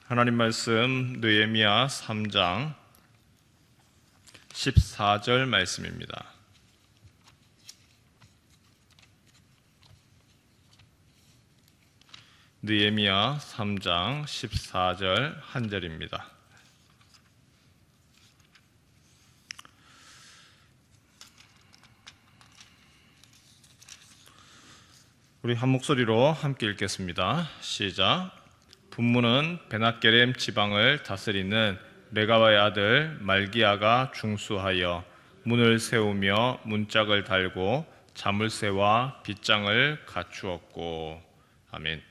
하나님 말씀 느헤미야 3장 14절 말씀입니다. 느헤미야 3장 14절 한 절입니다. 우리 한 목소리로 함께 읽겠습니다. 시작. 분문은 베낫게렘 지방을 다스리는 레가와의 아들 말기야가 중수하여 문을 세우며 문짝을 달고 자물쇠와 빗장을 갖추었고. 아멘.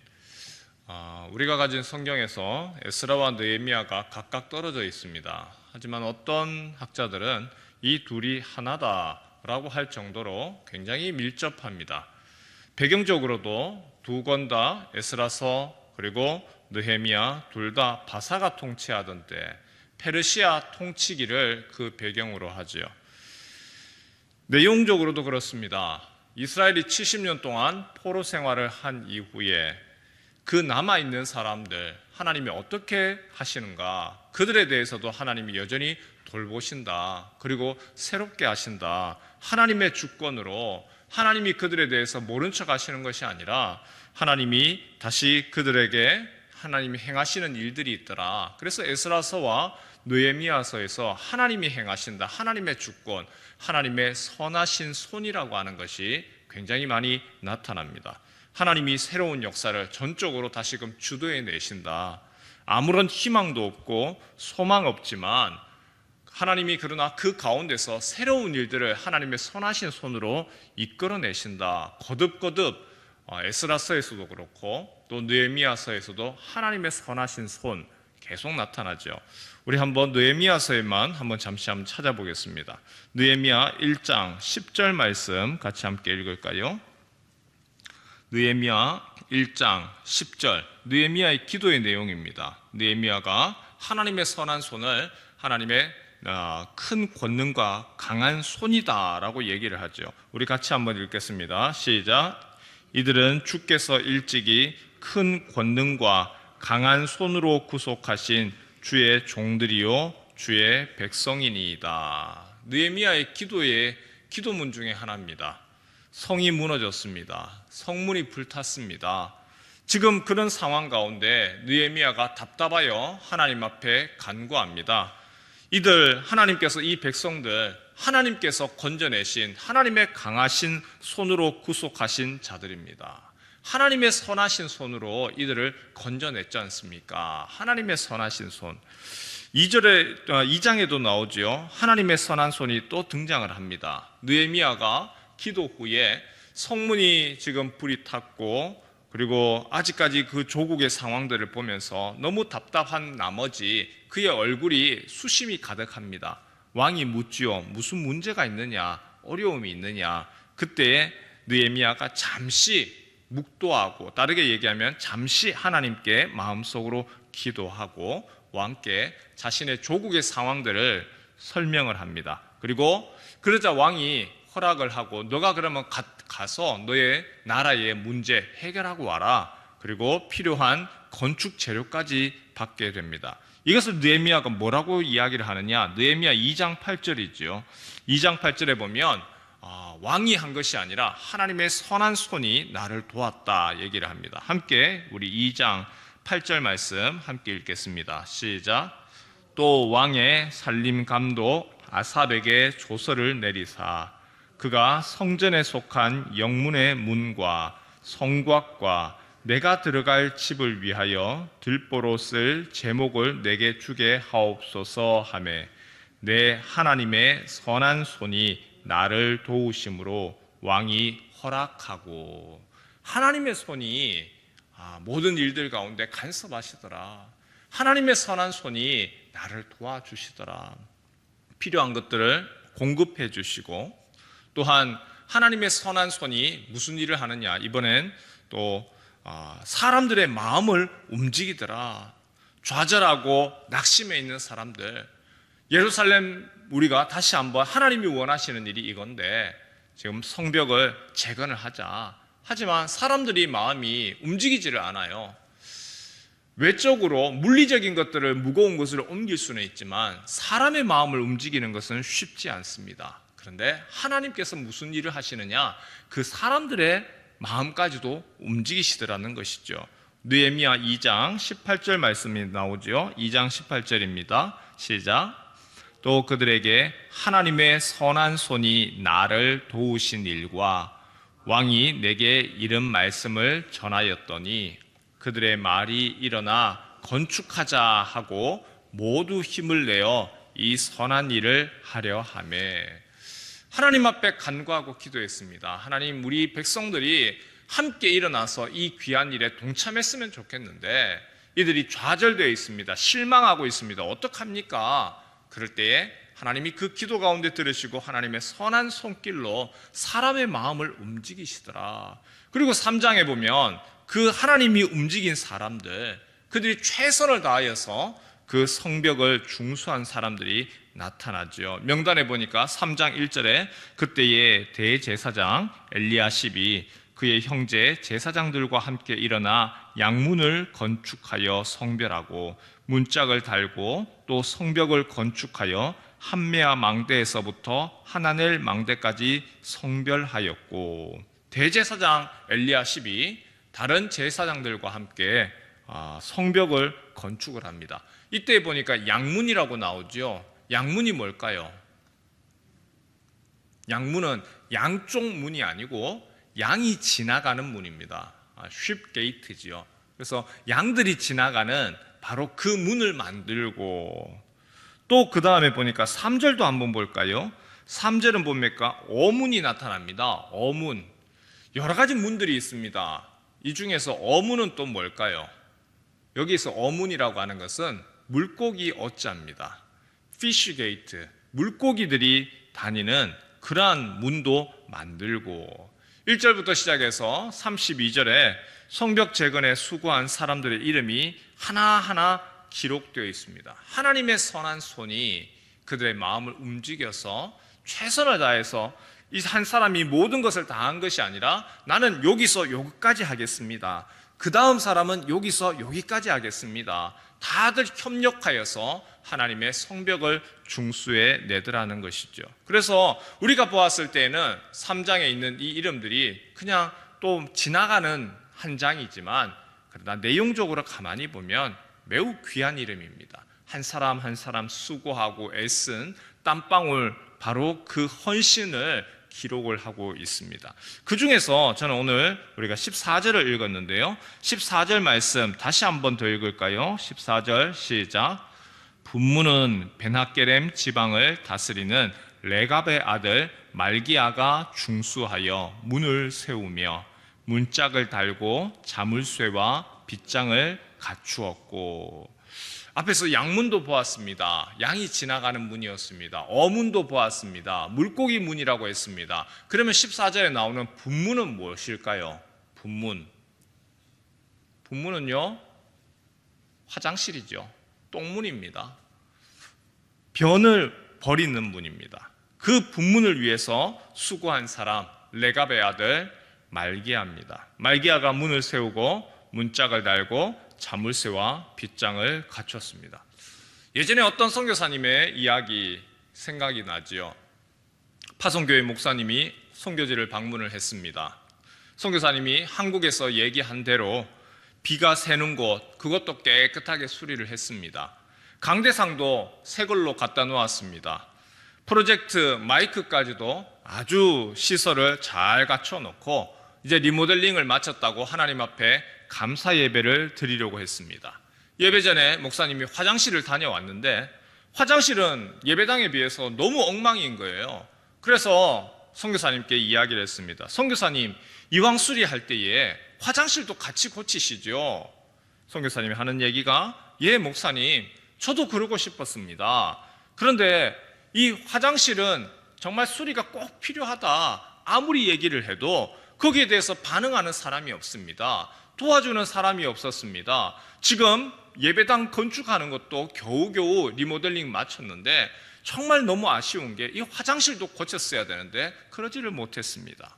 우리가 가진 성경에서 에스라와 느헤미야가 각각 떨어져 있습니다. 하지만 어떤 학자들은 이 둘이 하나다라고 할 정도로 굉장히 밀접합니다. 배경적으로도 두 권 다 에스라서 그리고 느헤미야 둘 다 바사가 통치하던 때 페르시아 통치기를 그 배경으로 하지요. 내용적으로도 그렇습니다. 이스라엘이 70년 동안 포로 생활을 한 이후에 그 남아있는 사람들 하나님이 어떻게 하시는가, 그들에 대해서도 하나님이 여전히 돌보신다, 그리고 새롭게 하신다, 하나님의 주권으로 하나님이 그들에 대해서 모른 척 하시는 것이 아니라 하나님이 다시 그들에게 하나님이 행하시는 일들이 있더라. 그래서 에스라서와 느헤미야서에서 하나님이 행하신다, 하나님의 주권, 하나님의 선하신 손이라고 하는 것이 굉장히 많이 나타납니다. 하나님이 새로운 역사를 전적으로 다시금 주도해 내신다. 아무런 희망도 없고 소망 없지만 하나님이 그러나 그 가운데서 새로운 일들을 하나님의 선하신 손으로 이끌어내신다. 거듭거듭 에스라서에서도 그렇고 또 느헤미야서에서도 하나님의 선하신 손 계속 나타나죠. 우리 한번 느헤미야서에만 잠시 찾아보겠습니다. 느헤미야 1장 10절 말씀 같이 함께 읽을까요? 느헤미야 1장 10절, 느헤미야의 기도의 내용입니다. 느헤미야가 하나님의 선한 손을 하나님의 큰 권능과 강한 손이다라고 얘기를 하죠. 우리 같이 한번 읽겠습니다. 시작. 이들은 주께서 일찍이 큰 권능과 강한 손으로 구속하신 주의 종들이요 주의 백성이니이다. 느헤미야의 기도문 중에 하나입니다. 성이 무너졌습니다. 성문이 불탔습니다. 지금 그런 상황 가운데 느헤미야가 답답하여 하나님 앞에 간구합니다. 이들 하나님께서 이 백성들 하나님께서 건져내신 하나님의 강하신 손으로 구속하신 자들입니다. 하나님의 선하신 손으로 이들을 건져냈지 않습니까? 하나님의 선하신 손. 2장에도 나오죠. 하나님의 선한 손이 또 등장을 합니다. 느헤미야가 기도 후에 성문이 지금 불이 탔고 그리고 아직까지 그 조국의 상황들을 보면서 너무 답답한 나머지 그의 얼굴이 수심이 가득합니다. 왕이 묻지요. 무슨 문제가 있느냐, 어려움이 있느냐. 그때 느헤미야가 잠시 묵도하고, 다르게 얘기하면 잠시 하나님께 마음속으로 기도하고 왕께 자신의 조국의 상황들을 설명을 합니다. 그리고 그러자 왕이 허락을 하고 너가 그러면 가서 너의 나라의 문제 해결하고 와라. 그리고 필요한 건축 재료까지 받게 됩니다. 이것을 느헤미야가 뭐라고 이야기를 하느냐? 느헤미야 2장 8절이죠. 2장 8절에 보면 왕이 한 것이 아니라 하나님의 선한 손이 나를 도왔다 얘기를 합니다. 함께 우리 2장 8절 말씀 함께 읽겠습니다. 시작. 또 왕의 살림 감독 아삽에게 조서를 내리사 그가 성전에 속한 영문의 문과 성곽과 내가 들어갈 집을 위하여 들보로 쓸 제목을 내게 주게 하옵소서 하매 내 하나님의 선한 손이 나를 도우심으로 왕이 허락하고. 하나님의 손이 모든 일들 가운데 간섭하시더라. 하나님의 선한 손이 나를 도와주시더라. 필요한 것들을 공급해 주시고, 또한 하나님의 선한 손이 무슨 일을 하느냐, 이번엔 또 사람들의 마음을 움직이더라. 좌절하고 낙심해 있는 사람들, 예루살렘 우리가 다시 한번 하나님이 원하시는 일이 이건데 지금 성벽을 재건을 하자. 하지만 사람들이 마음이 움직이지를 않아요. 외적으로 물리적인 것들을, 무거운 것을 옮길 수는 있지만 사람의 마음을 움직이는 것은 쉽지 않습니다. 그런데 하나님께서 무슨 일을 하시느냐? 그 사람들의 마음까지도 움직이시더라는 것이죠. 느헤미야 2장 18절 말씀이 나오죠. 2장 18절입니다. 시작. 또 그들에게 하나님의 선한 손이 나를 도우신 일과 왕이 내게 이른 말씀을 전하였더니 그들의 말이 일어나 건축하자 하고 모두 힘을 내어 이 선한 일을 하려 하매. 하나님 앞에 간구하고 기도했습니다. 하나님, 우리 백성들이 함께 일어나서 이 귀한 일에 동참했으면 좋겠는데 이들이 좌절되어 있습니다. 실망하고 있습니다. 어떡합니까? 그럴 때에 하나님이 그 기도 가운데 들으시고 하나님의 선한 손길로 사람의 마음을 움직이시더라. 그리고 3장에 보면 그 하나님이 움직인 사람들, 그들이 최선을 다하여서 그 성벽을 중수한 사람들이 나타나죠. 명단에 보니까 3장 1절에 그때의 대제사장 엘리야십이 그의 형제 제사장들과 함께 일어나 양문을 건축하여 성별하고 문짝을 달고 또 성벽을 건축하여 한메아 망대에서부터 하나넬 망대까지 성별하였고, 대제사장 엘리야십이 다른 제사장들과 함께 성벽을 건축을 합니다. 이때 보니까 양문이라고 나오죠. 양문이 뭘까요? 양문은 양쪽 문이 아니고 양이 지나가는 문입니다. 쉽 게이트지요. 그래서 양들이 지나가는 바로 그 문을 만들고, 또 그 다음에 보니까 3절도 한번 볼까요? 3절은 뭡니까? 어문이 나타납니다. 어문. 여러 가지 문들이 있습니다. 이 중에서 어문은 또 뭘까요? 여기서 어문이라고 하는 것은 물고기 어자입니다. 피쉬 게이트. 물고기들이 다니는 그러한 문도 만들고, 1절부터 시작해서 32절에 성벽 재건에 수고한 사람들의 이름이 하나하나 기록되어 있습니다. 하나님의 선한 손이 그들의 마음을 움직여서 최선을 다해서 이 한 사람이 모든 것을 다 한 것이 아니라 나는 여기서 여기까지 하겠습니다. 그 다음 사람은 여기서 여기까지 하겠습니다. 다들 협력하여서 하나님의 성벽을 중수해 내더라는 것이죠. 그래서 우리가 보았을 때는 3장에 있는 이 이름들이 그냥 또 지나가는 한 장이지만 그러나 내용적으로 가만히 보면 매우 귀한 이름입니다. 한 사람 한 사람 수고하고 애쓴 땀방울, 바로 그 헌신을 기록을 하고 있습니다. 그 중에서 저는 오늘 우리가 14절을 읽었는데요. 14절 말씀 다시 한번 더 읽을까요? 14절 시작. 분문은 베나게렘 지방을 다스리는 레갑의 아들 말기야가 중수하여 문을 세우며 문짝을 달고 자물쇠와 빗장을 갖추었고, 앞에서 양문도 보았습니다. 양이 지나가는 문이었습니다. 어문도 보았습니다. 물고기 문이라고 했습니다. 그러면 14절에 나오는 분문은 무엇일까요? 분문은요, 화장실이죠. 똥문입니다. 변을 버리는 문입니다. 그 분문을 위해서 수고한 사람 레갑의 아들 말기야입니다. 말기야가 문을 세우고 문짝을 달고 자물쇠와 빗장을 갖췄습니다. 예전에 어떤 선교사님의 이야기 생각이 나지요. 파송교회 목사님이 선교지를 방문을 했습니다. 선교사님이 한국에서 얘기한 대로 비가 새는 곳, 그것도 깨끗하게 수리를 했습니다. 강대상도 새 걸로 갖다 놓았습니다. 프로젝트 마이크까지도 아주 시설을 잘 갖춰놓고 이제 리모델링을 마쳤다고 하나님 앞에 감사 예배를 드리려고 했습니다. 예배 전에 목사님이 화장실을 다녀왔는데 화장실은 예배당에 비해서 너무 엉망인 거예요. 그래서 선교사님께 이야기를 했습니다. 선교사님, 이왕 수리할 때에 화장실도 같이 고치시죠. 선교사님이 하는 얘기가, 예 목사님, 저도 그러고 싶었습니다. 그런데 이 화장실은 정말 수리가 꼭 필요하다 아무리 얘기를 해도 거기에 대해서 반응하는 사람이 없습니다. 도와주는 사람이 없었습니다. 지금 예배당 건축하는 것도 겨우겨우 리모델링 마쳤는데 정말 너무 아쉬운 게 이 화장실도 고쳤어야 되는데 그러지를 못했습니다.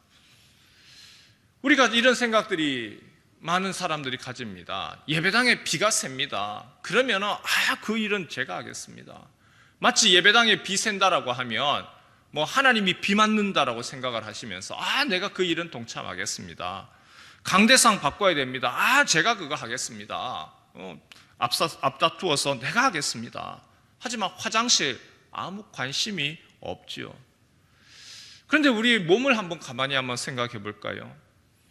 우리가 이런 생각들이 많은 사람들이 가집니다. 예배당에 비가 셉니다. 그러면은 그 일은 제가 하겠습니다. 마치 예배당에 비 샌다라고 하면 뭐 하나님이 비 맞는다라고 생각을 하시면서 내가 그 일은 동참하겠습니다. 강대상 바꿔야 됩니다. 제가 그거 하겠습니다. 앞다투어서 내가 하겠습니다. 하지만 화장실 아무 관심이 없지요. 그런데 우리 몸을 가만히 한번 생각해 볼까요?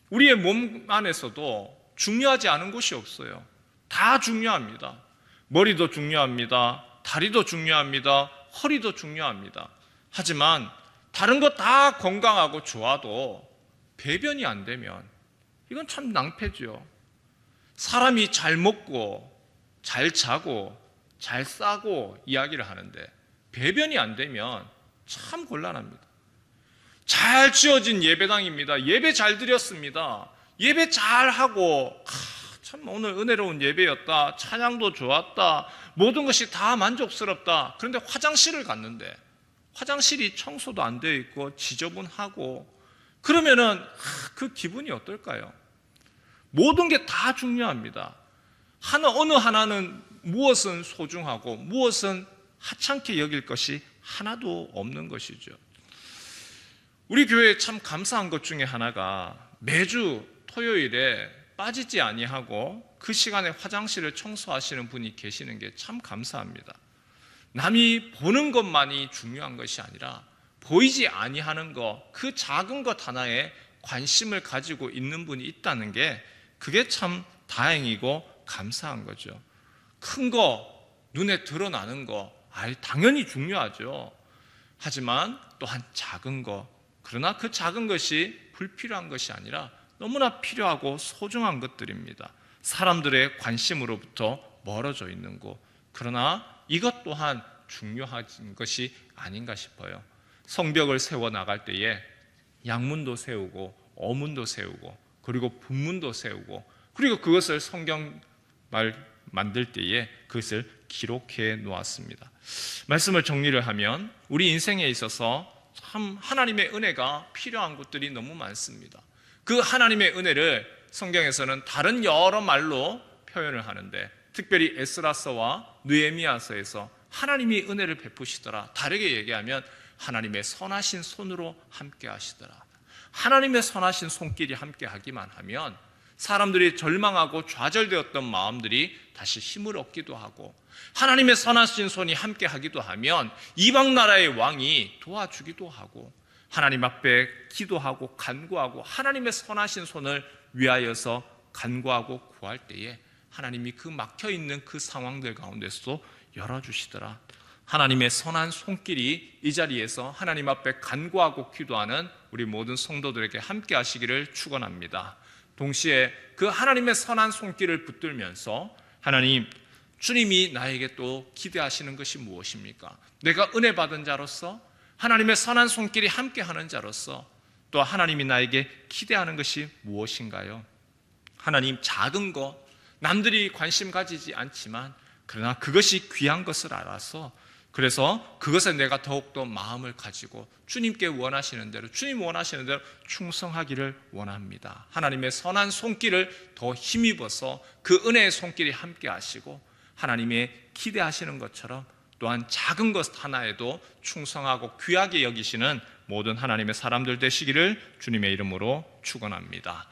우리의 몸 안에서도 중요하지 않은 곳이 없어요. 다 중요합니다. 머리도 중요합니다. 다리도 중요합니다. 허리도 중요합니다. 하지만 다른 거 다 건강하고 좋아도 배변이 안 되면 이건 참 낭패죠. 사람이 잘 먹고 잘 자고 잘 싸고 이야기를 하는데 배변이 안 되면 참 곤란합니다. 잘 지어진 예배당입니다. 예배 잘 드렸습니다. 예배 잘 하고 참 오늘 은혜로운 예배였다. 찬양도 좋았다. 모든 것이 다 만족스럽다. 그런데 화장실을 갔는데 화장실이 청소도 안 되어 있고 지저분하고 그러면은 그 기분이 어떨까요? 모든 게 다 중요합니다. 어느 하나는 무엇은 소중하고 무엇은 하찮게 여길 것이 하나도 없는 것이죠. 우리 교회에 참 감사한 것 중에 하나가 매주 토요일에 빠지지 아니하고 그 시간에 화장실을 청소하시는 분이 계시는 게 참 감사합니다. 남이 보는 것만이 중요한 것이 아니라 보이지 아니하는 것, 그 작은 것 하나에 관심을 가지고 있는 분이 있다는 게 그게 참 다행이고 감사한 거죠. 큰 거, 눈에 드러나는 거 당연히 중요하죠. 하지만 또한 작은 거, 그러나 그 작은 것이 불필요한 것이 아니라 너무나 필요하고 소중한 것들입니다. 사람들의 관심으로부터 멀어져 있는 것, 그러나 이것 또한 중요한 것이 아닌가 싶어요. 성벽을 세워 나갈 때에 양문도 세우고 어문도 세우고 그리고 분문도 세우고 그리고 그것을 성경 만들 때에 그것을 기록해 놓았습니다. 말씀을 정리를 하면 우리 인생에 있어서 참 하나님의 은혜가 필요한 것들이 너무 많습니다. 그 하나님의 은혜를 성경에서는 다른 여러 말로 표현을 하는데 특별히 에스라서와 느헤미야서에서 하나님이 은혜를 베푸시더라. 다르게 얘기하면 하나님의 선하신 손으로 함께 하시더라. 하나님의 선하신 손길이 함께 하기만 하면 사람들이 절망하고 좌절되었던 마음들이 다시 힘을 얻기도 하고 하나님의 선하신 손이 함께 하기도 하면 이방 나라의 왕이 도와주기도 하고 하나님 앞에 기도하고 간구하고 하나님의 선하신 손을 위하여서 간구하고 구할 때에 하나님이 그 막혀있는 그 상황들 가운데서도 열어주시더라. 하나님의 선한 손길이 이 자리에서 하나님 앞에 간구하고 기도하는 우리 모든 성도들에게 함께 하시기를 축원합니다. 동시에 그 하나님의 선한 손길을 붙들면서 하나님, 주님이 나에게 또 기대하시는 것이 무엇입니까? 내가 은혜 받은 자로서 하나님의 선한 손길이 함께하는 자로서 또 하나님이 나에게 기대하는 것이 무엇인가요? 하나님, 작은 것, 남들이 관심 가지지 않지만 그러나 그것이 귀한 것을 알아서 그래서 그것에 내가 더욱더 마음을 가지고 주님께 원하시는 대로, 주님 원하시는 대로 충성하기를 원합니다. 하나님의 선한 손길을 더 힘입어서 그 은혜의 손길이 함께 하시고 하나님의 기대하시는 것처럼 또한 작은 것 하나에도 충성하고 귀하게 여기시는 모든 하나님의 사람들 되시기를 주님의 이름으로 축원합니다.